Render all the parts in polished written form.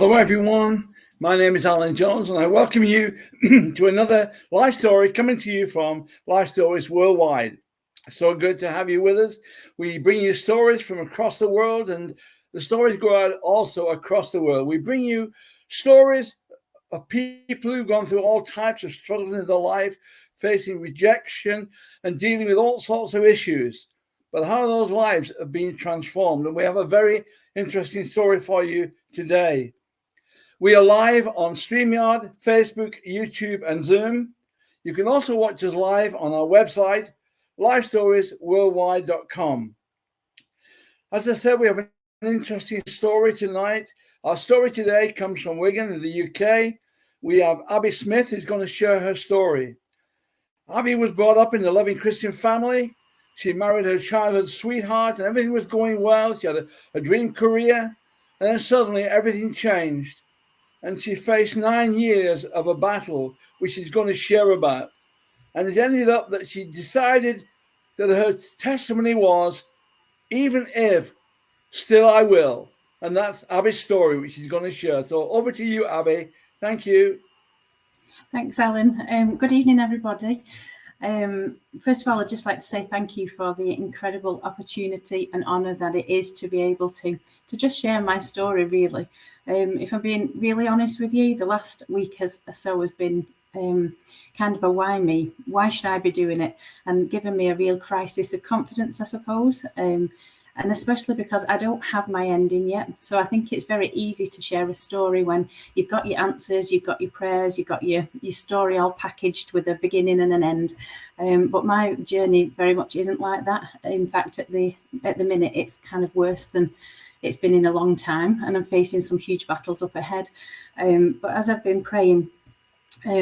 Hello everyone, my name is Alan Jones and I welcome you to another life story coming to you from Life Stories Worldwide. So good to have you with us. We bring you stories from across the world, and the stories go out also across the world. We bring you stories of people who've gone through all types of struggles in their life, facing rejection and dealing with all sorts of issues, but how those lives have been transformed. And we have a very interesting story for you today. We are live on StreamYard, Facebook, YouTube, and Zoom. You can also watch us live on our website, Lifestoriesworldwide.com. As I said, we have an interesting story tonight. Our story today comes from Wigan in the UK. We have Abby Smith, who's going to share her story. Abby was brought up in a loving Christian family. She married her childhood sweetheart and everything was going well. She had a dream career, and then suddenly everything changed. And she faced 9 years of a battle, which she's going to share about. And it ended up that she decided that her testimony was, even if, still I will. And that's Abby's story, which she's going to share. So over to you, Abby. Thank you. Thanks, Alan. Good evening, everybody. First of all, I'd just like to say thank you for the incredible opportunity and honour that it is to be able to just share my story, really. If I'm being really honest with you, the last week or so has been kind of a why me? Why should I be doing it? And given me a real crisis of confidence, I suppose. And especially because I don't have my ending yet. So I think it's very easy to share a story when you've got your answers, you've got your prayers, you've got your story all packaged with a beginning and an end. But my journey very much isn't like that. In fact, at the minute, it's kind of worse than it's been in a long time. And I'm facing some huge battles up ahead. But as I've been praying,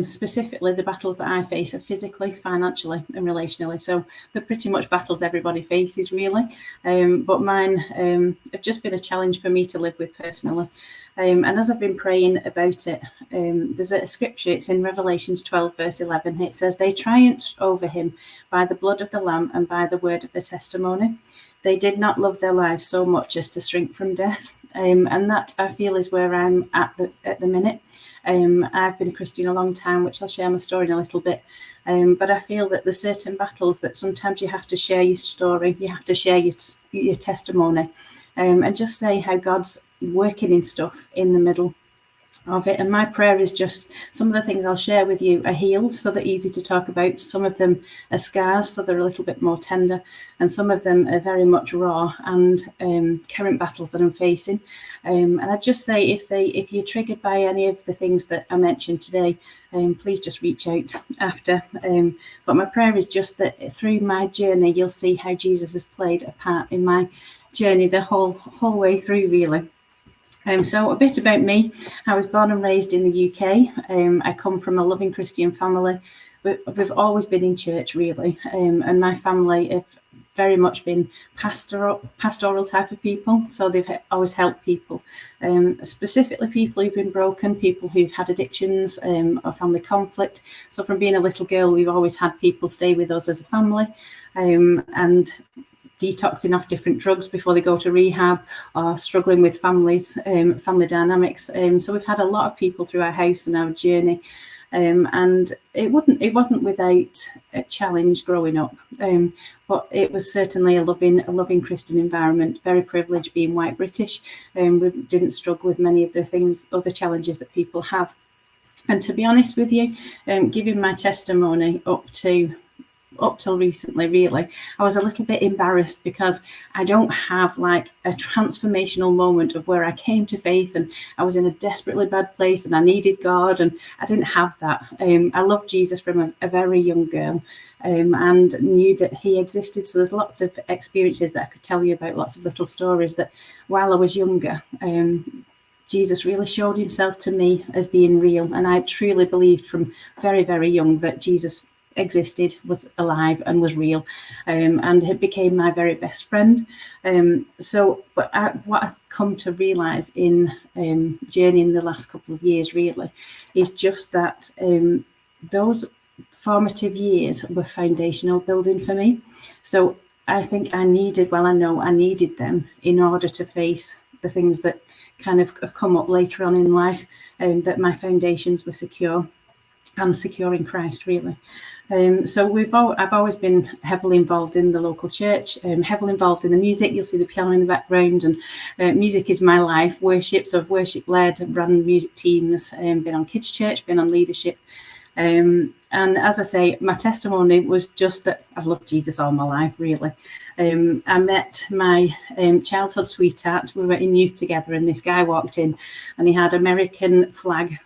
specifically the battles that I face are physically, financially and relationally. So they're pretty much battles everybody faces, really. But mine have just been a challenge for me to live with personally. And as I've been praying about it, there's a scripture, it's in Revelations 12 verse 11. It says, "They triumphed over him by the blood of the Lamb and by the word of the testimony. They did not love their lives so much as to shrink from death." And that, I feel, is where I'm at the minute. I've been a Christian a long time, which I'll share my story in a little bit. But I feel that there's certain battles that sometimes you have to share your story, you have to share your testimony, and just say how God's working in stuff in the middle of it. And my prayer is just, some of the things I'll share with you are healed, so they're easy to talk about. Some of them are scars, so they're a little bit more tender, and some of them are very much raw and current battles that I'm facing. And I'd just say, if you're triggered by any of the things that I mentioned today, please just reach out after. But my prayer is just that through my journey, you'll see how Jesus has played a part in my journey the whole way through, really. So a bit about me. I was born and raised in the UK. I come from a loving Christian family. We've always been in church, really. And my family have very much been pastoral type of people. So they've always helped people, specifically people who've been broken, people who've had addictions or family conflict. So from being a little girl, we've always had people stay with us as a family. And detoxing off different drugs before they go to rehab, or struggling with family dynamics. So we've had a lot of people through our house and our journey. And it wasn't without a challenge growing up, but it was certainly a loving Christian environment. Very privileged being white British. We didn't struggle with many of the other challenges that people have. And to be honest with you, giving my testimony up till recently, really, I was a little bit embarrassed because I don't have like a transformational moment of where I came to faith and I was in a desperately bad place and I needed God, and I didn't have that. I loved Jesus from a very young girl, and knew that he existed. So there's lots of experiences that I could tell you about, lots of little stories that while I was younger, Jesus really showed himself to me as being real. And I truly believed from very, very young that Jesus existed, was alive and was real, and it became my very best friend. What I've come to realize in journeying the last couple of years, really, is just that those formative years were foundational building for me. So I think I know I needed them in order to face the things that kind of have come up later on in life, that my foundations were secure and secure in Christ, really. So I've always been heavily involved in the local church, heavily involved in the music. You'll see the piano in the background, and music is my life. Worship, so I've worship led, run music teams, been on kids' church, been on leadership. And as I say, my testimony was just that I've loved Jesus all my life, really. I met my childhood sweetheart. We were in youth together, and this guy walked in, and he had American flag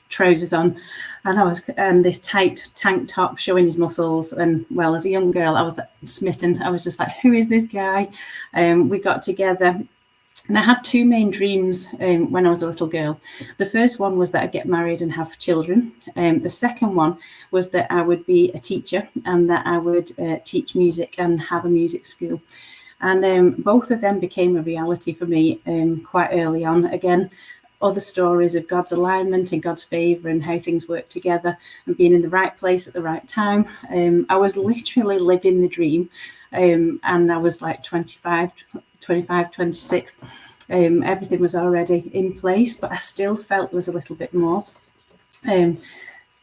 trousers on, and this tight tank top showing his muscles. And well, as a young girl, I was smitten. I was just like, who is this guy? We got together. And I had two main dreams when I was a little girl. The first one was that I'd get married and have children. The second one was that I would be a teacher and that I would teach music and have a music school. And both of them became a reality for me quite early on. Again, other stories of God's alignment and God's favour and how things work together and being in the right place at the right time. I was literally living the dream, and I was like 25, 26. Everything was already in place, but I still felt there was a little bit more. And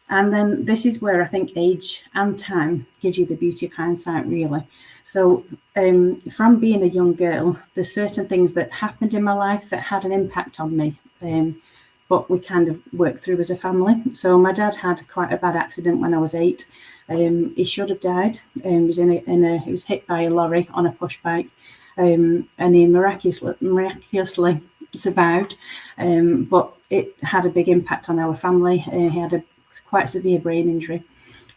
then this is where I think age and time gives you the beauty of hindsight, really. So from being a young girl, there's certain things that happened in my life that had an impact on me, but we kind of worked through as a family. So my dad had quite a bad accident when I was 8. He should have died. He was hit by a lorry on a push bike, and he miraculously survived. But it had a big impact on our family. He had a quite severe brain injury,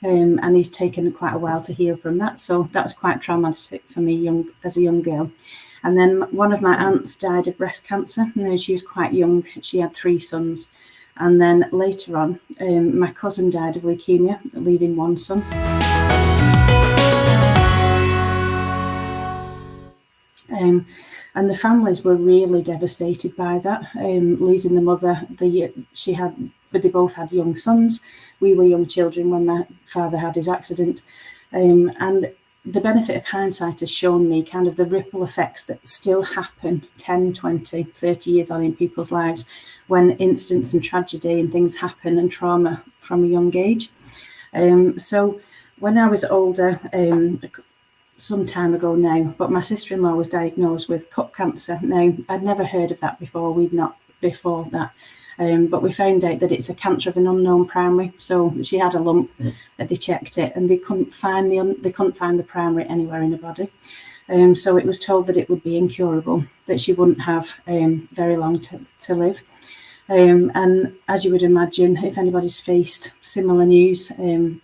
and he's taken quite a while to heal from that. So that was quite traumatic for me as a young girl. And then one of my aunts died of breast cancer. She was quite young. She had 3 sons. And then later on, my cousin died of leukemia, leaving 1 son. And the families were really devastated by that, losing the mother. They both had young sons. We were young children when my father had his accident. And the benefit of hindsight has shown me kind of the ripple effects that still happen 10, 20, 30 years on in people's lives when incidents and tragedy and things happen and trauma from a young age. So when I was older, some time ago now, but my sister-in-law was diagnosed with cup cancer. Now, I'd never heard of that before. We'd not before that. But we found out that it's a cancer of an unknown primary. So she had a lump. They checked it, and they couldn't find the primary anywhere in the body. So it was told that it would be incurable, that she wouldn't have very long to live. And as you would imagine, if anybody's faced similar news,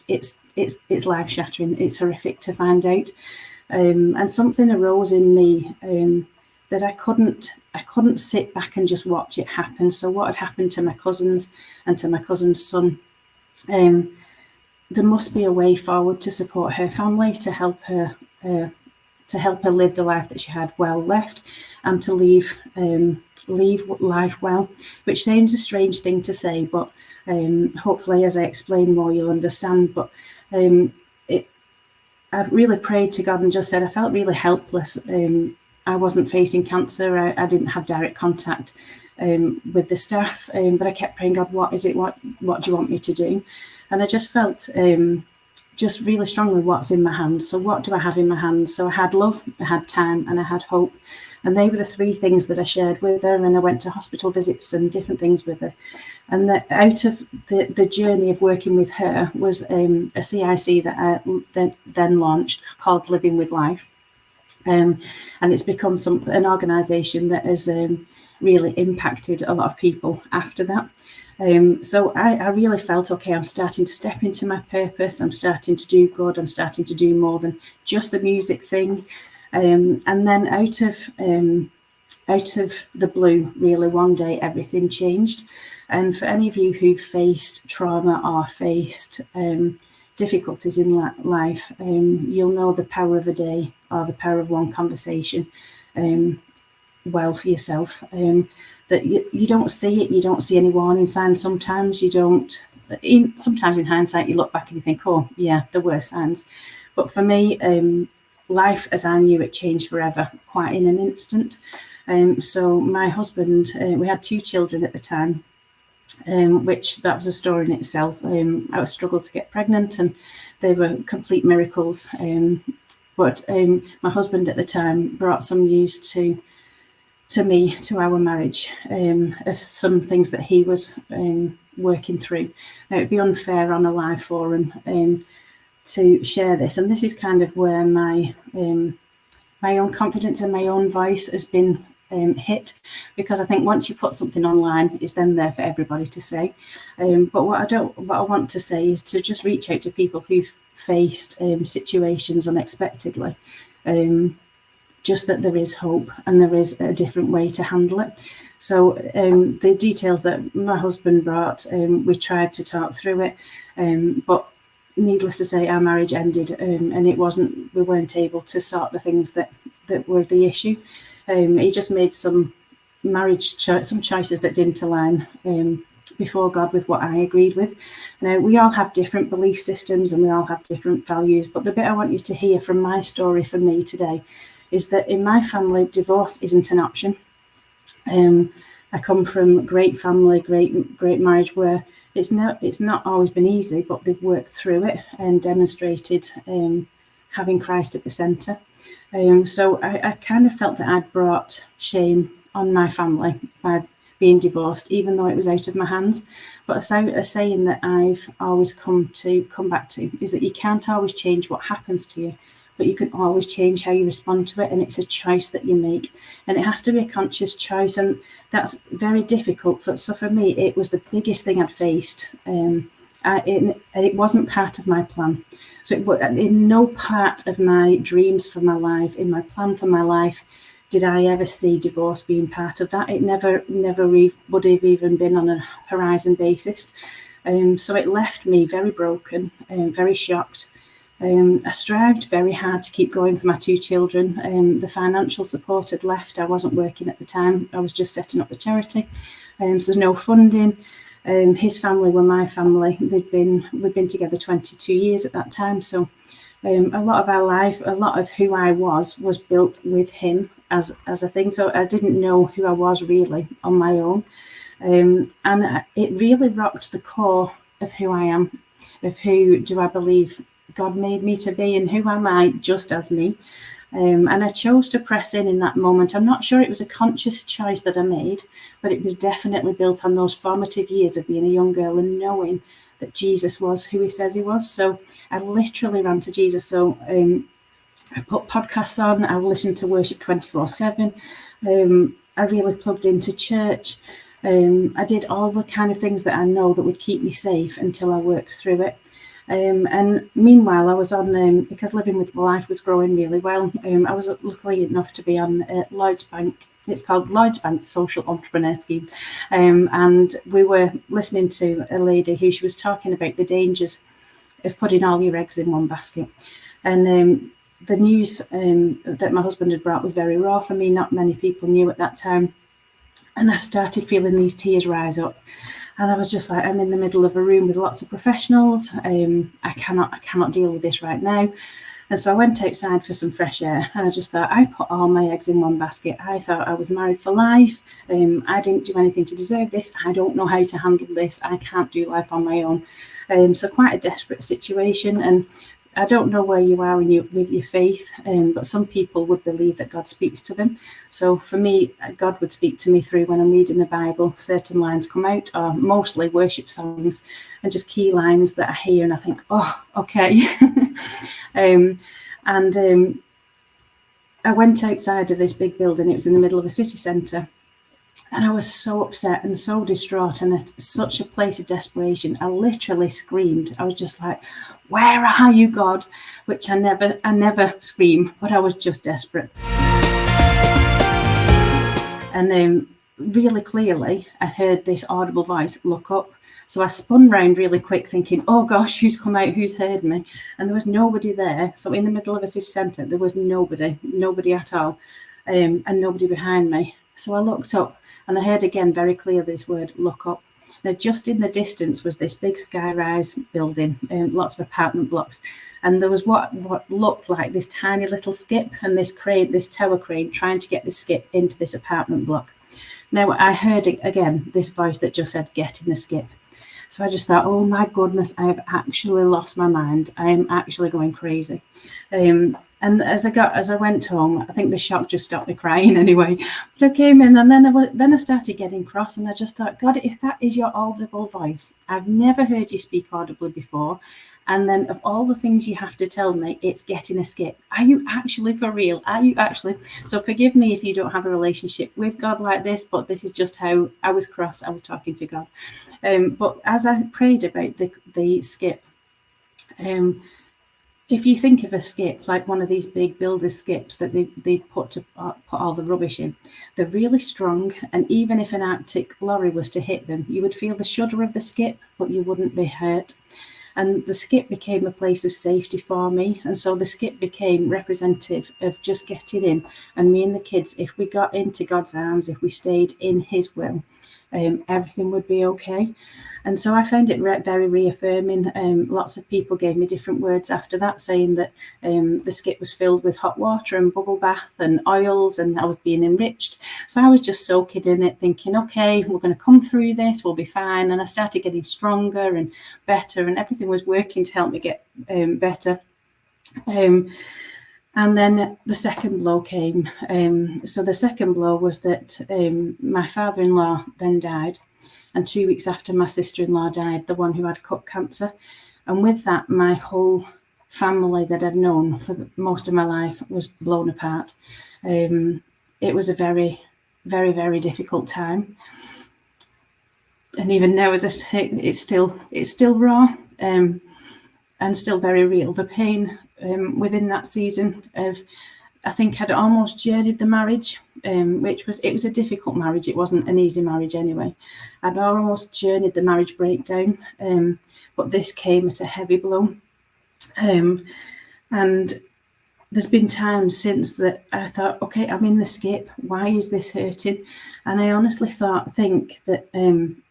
it's life shattering. It's horrific to find out. And something arose in me that I couldn't sit back and just watch it happen. So what had happened to my cousins and to my cousin's son, there must be a way forward to support her family, to help her live the life that she had well left, and to leave life well, which seems a strange thing to say, but hopefully as I explain more you'll understand. But I really prayed to God and just said I felt really helpless. I wasn't facing cancer. I didn't have direct contact with the staff, but I kept praying, God, what is it? What do you want me to do? And I just felt just really strongly what's in my hands. So what do I have in my hands? So I had love, I had time, and I had hope. And they were the 3 things that I shared with her. And I went to hospital visits and different things with her. And out of the journey of working with her was a CIC that I then launched called Living with Life. And it's become an organisation that has really impacted a lot of people after that. So I really felt, okay, I'm starting to step into my purpose. I'm starting to do good. I'm starting to do more than just the music thing. And then out of the blue, really, one day everything changed. And for any of you who've faced trauma or faced difficulties in life, you'll know the power of a day or the power of one conversation well for yourself. That you don't see it, you don't see any warning signs. Sometimes you don't. Sometimes in hindsight, you look back and you think, oh, yeah, there were signs. But for me, life as I knew it changed forever, quite in an instant. So my husband, we had 2 children at the time, which that was a story in itself. I struggled to get pregnant, and they were complete miracles. But my husband at the time brought some news to me, to our marriage, of some things that he was working through. Now, it'd be unfair on a live forum to share this, and this is kind of where my own confidence and my own voice has been hit, because I think once you put something online, it's then there for everybody to say. But what I want to say is to just reach out to people who've faced situations unexpectedly. Just that there is hope and there is a different way to handle it. So the details that my husband brought, we tried to talk through it, but needless to say, our marriage ended, and we weren't able to sort the things that were the issue. He just made some choices that didn't align before God with what I agreed with. Now, we all have different belief systems and we all have different values, but the bit I want you to hear from my story for me today is that in my family, divorce isn't an option. I come from a great family, great marriage, where it's not always been easy, but they've worked through it and demonstrated having Christ at the centre. So I kind of felt that I'd brought shame on my family by being divorced, even though it was out of my hands. But a saying that I've always come back to is that you can't always change what happens to you, but you can always change how you respond to it, and it's a choice that you make, and it has to be a conscious choice, and that's very difficult. So for me, it was the biggest thing I'd faced, and it wasn't part of my plan. So in no part of my dreams for my life, in my plan for my life, did I ever see divorce being part of that. It never would have even been on a horizon basis. So it left me very broken, very shocked. I strived very hard to keep going for my 2 children. The financial support had left. I wasn't working at the time. I was just setting up the charity. So there's no funding. His family were my family. We'd been together 22 years at that time. So a lot of our life, a lot of who I was built with him as a thing. So I didn't know who I was really on my own. And it really rocked the core of who I am, of who do I believe God made me to be, and who am I just as me. And I chose to press in that moment. I'm not sure it was a conscious choice that I made, but it was definitely built on those formative years of being a young girl and knowing that Jesus was who he says he was. So I literally ran to Jesus. So I put podcasts on, I listened to worship 24/7. I really plugged into church. I did all the kind of things that I know that would keep me safe until I worked through it. And meanwhile, I was on, because Living with Life was growing really well, I was lucky enough to be on Lloyds Bank. It's called Lloyds Bank Social Entrepreneur Scheme. And we were listening to a lady who she was talking about the dangers of putting all your eggs in one basket. And the news that my husband had brought was very raw for me. Not many people knew at that time. And I started feeling these tears rise up. And I was just like, I'm in the middle of a room with lots of professionals. I cannot deal with this right now. And so I went outside for some fresh air, and I just thought, I put all my eggs in one basket. I thought I was married for life. I didn't do anything to deserve this. I don't know how to handle this. I can't do life on my own. So quite a desperate situation. And I don't know where you are with your faith, but some people would believe that God speaks to them. So for me, God would speak to me through when I'm reading the Bible. Certain lines come out, or mostly worship songs, and just key lines that I hear and I think, oh, okay. I went outside of this big building. It was in the middle of a city centre. And I was so upset and so distraught, and at such a place of desperation. I literally screamed. I was just like, where are you, God? Which I never scream, but I was just desperate. And really clearly, I heard this audible voice, look up. So I spun round really quick thinking, oh gosh, who's come out, who's heard me? And there was nobody there. So in the middle of a city centre, there was nobody at all, and nobody behind me. So I looked up, and I heard again very clear this word, look up. Now, just in the distance was this big sky-rise building, lots of apartment blocks. And there was what looked like this tiny little skip and this crane, this tower crane, trying to get this skip into this apartment block. Now, I heard again this voice that just said, "Get in the skip." So I just thought, oh my goodness, I have actually lost my mind. I am actually going crazy. And as I went home, I think the shock just stopped me crying anyway. But I came in, and then I started getting cross, and I just thought, God, if that is your audible voice, I've never heard you speak audibly before. And then of all the things you have to tell me, it's getting a skip. Are you actually for real? Are you actually? So forgive me if you don't have a relationship with God like this, but this is just how I was cross. I was talking to God. But as I prayed about the skip, if you think of a skip like one of these big builder's skips that they put all the rubbish in, they're really strong. And even if an Arctic lorry was to hit them, you would feel the shudder of the skip, but you wouldn't be hurt. And the skip became a place of safety for me. And so the skip became representative of just getting in. And me and the kids, if we got into God's arms, if we stayed in his will, everything would be okay. And so I found it very reaffirming. Lots of people gave me different words after that, saying that the skip was filled with hot water and bubble bath and oils, and I was being enriched. So I was just soaking in it, thinking, okay, we're going to come through this, we'll be fine. And I started getting stronger and better, and everything was working to help me get better. And then the second blow came. So the second blow was that my father-in-law then died. And 2 weeks after, my sister-in-law died, the one who had cup cancer. And with that, my whole family that I'd known for most of my life was blown apart. It was a very, very, very difficult time. And even now, it's still raw and still very real. The pain within that season of, I think I'd almost journeyed the marriage, it was a difficult marriage. It wasn't an easy marriage anyway. I'd almost journeyed the marriage breakdown, but this came at a heavy blow. And there's been times since that I thought, okay, I'm in the skip. Why is this hurting? And I honestly think that in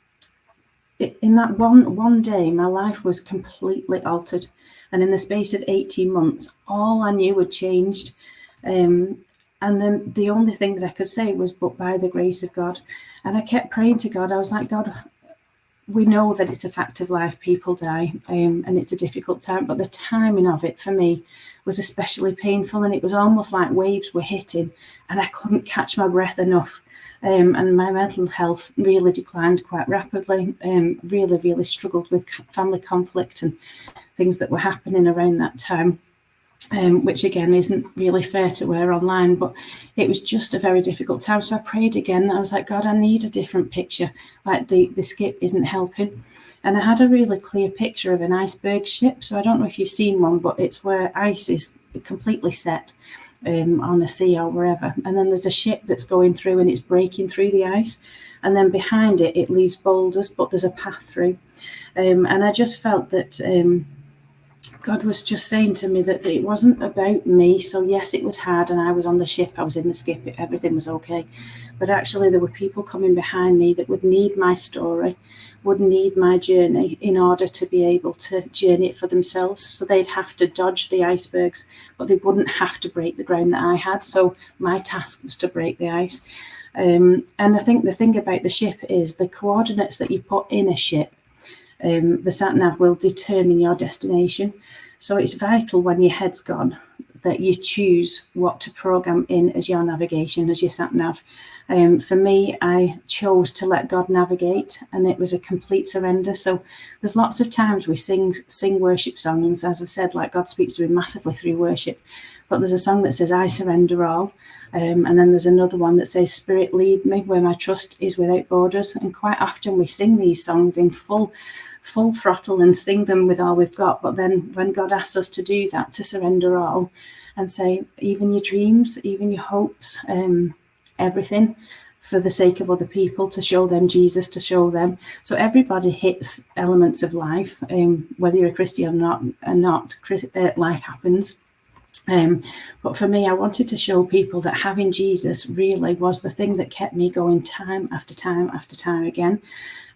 that one day, my life was completely altered. And in the space of 18 months, all I knew had changed. And then the only thing that I could say was, but by the grace of God. And I kept praying to God. I was like, God, we know that it's a fact of life. People die, and it's a difficult time. But the timing of it for me was especially painful. And it was almost like waves were hitting and I couldn't catch my breath enough. And my mental health really declined quite rapidly. Really, really struggled with family conflict and things that were happening around that time. Which again isn't really fair to wear online, but it was just a very difficult time. So I prayed again. I was like, God, I need a different picture. Like the skip isn't helping. And I had a really clear picture of an iceberg ship. So I don't know if you've seen one, but it's where ice is completely set on the sea or wherever. And then there's a ship that's going through and it's breaking through the ice. And then behind it, it leaves boulders, but there's a path through. And I just felt that God was just saying to me that it wasn't about me. So yes, it was hard and I was on the ship, I was in the skip, everything was okay. But actually there were people coming behind me that would need my story, would need my journey in order to be able to journey it for themselves. So they'd have to dodge the icebergs, but they wouldn't have to break the ground that I had. So my task was to break the ice. And I think the thing about the ship is the coordinates that you put in a ship, the sat-nav will determine your destination. So it's vital when your head's gone that you choose what to program in as your navigation, as your sat-nav. For me, I chose to let God navigate, and it was a complete surrender. So there's lots of times we sing worship songs, as I said, like God speaks to me massively through worship. But there's a song that says, I surrender all. And then there's another one that says, Spirit, lead me where my trust is without borders. And quite often we sing these songs in full throttle and sing them with all we've got. But then when God asks us to do that, to surrender all and say, even your dreams, even your hopes, everything for the sake of other people, to show them Jesus, to show them. So everybody hits elements of life, whether you're a Christian or not, life happens. But for me, I wanted to show people that having Jesus really was the thing that kept me going time after time after time again.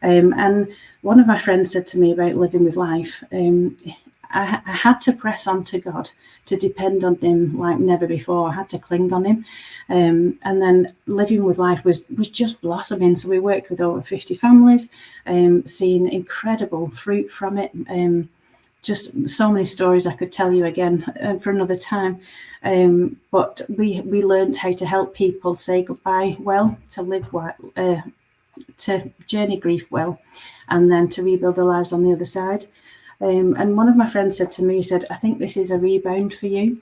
And one of my friends said to me about living with life, I had to press on to God, to depend on him like never before. I had to cling on him. And then living with life was just blossoming. So we worked with over 50 families, seeing incredible fruit from it. Just so many stories I could tell you again for another time. But we learned how to help people say goodbye well, to live well, to journey grief well, and then to rebuild their lives on the other side. And one of my friends said to me, he said, I think this is a rebound for you.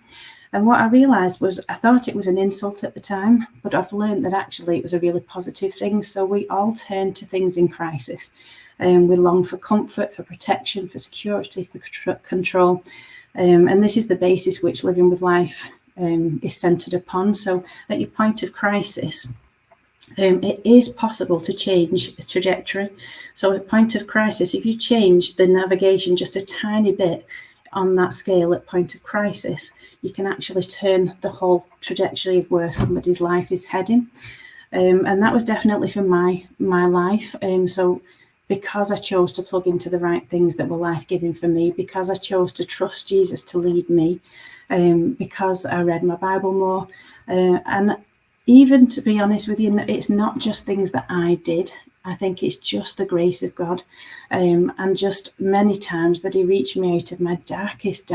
And what I realised was I thought it was an insult at the time, but I've learned that actually it was a really positive thing. So we all turn to things in crisis. We long for comfort, for protection, for security, for control. And this is the basis which living with life is centred upon. So at your point of crisis, it is possible to change a trajectory. So at point of crisis, if you change the navigation just a tiny bit on that scale at point of crisis, you can actually turn the whole trajectory of where somebody's life is heading. And that was definitely for my life. So because I chose to plug into the right things that were life-giving for me, because I chose to trust Jesus to lead me, because I read my Bible more, and even to be honest with you, it's not just things that I did. I think it's just the grace of God, and just many times that he reached me out of my darkest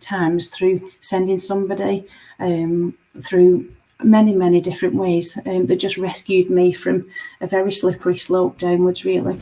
times through sending somebody, through many different ways, that just rescued me from a very slippery slope downwards, really.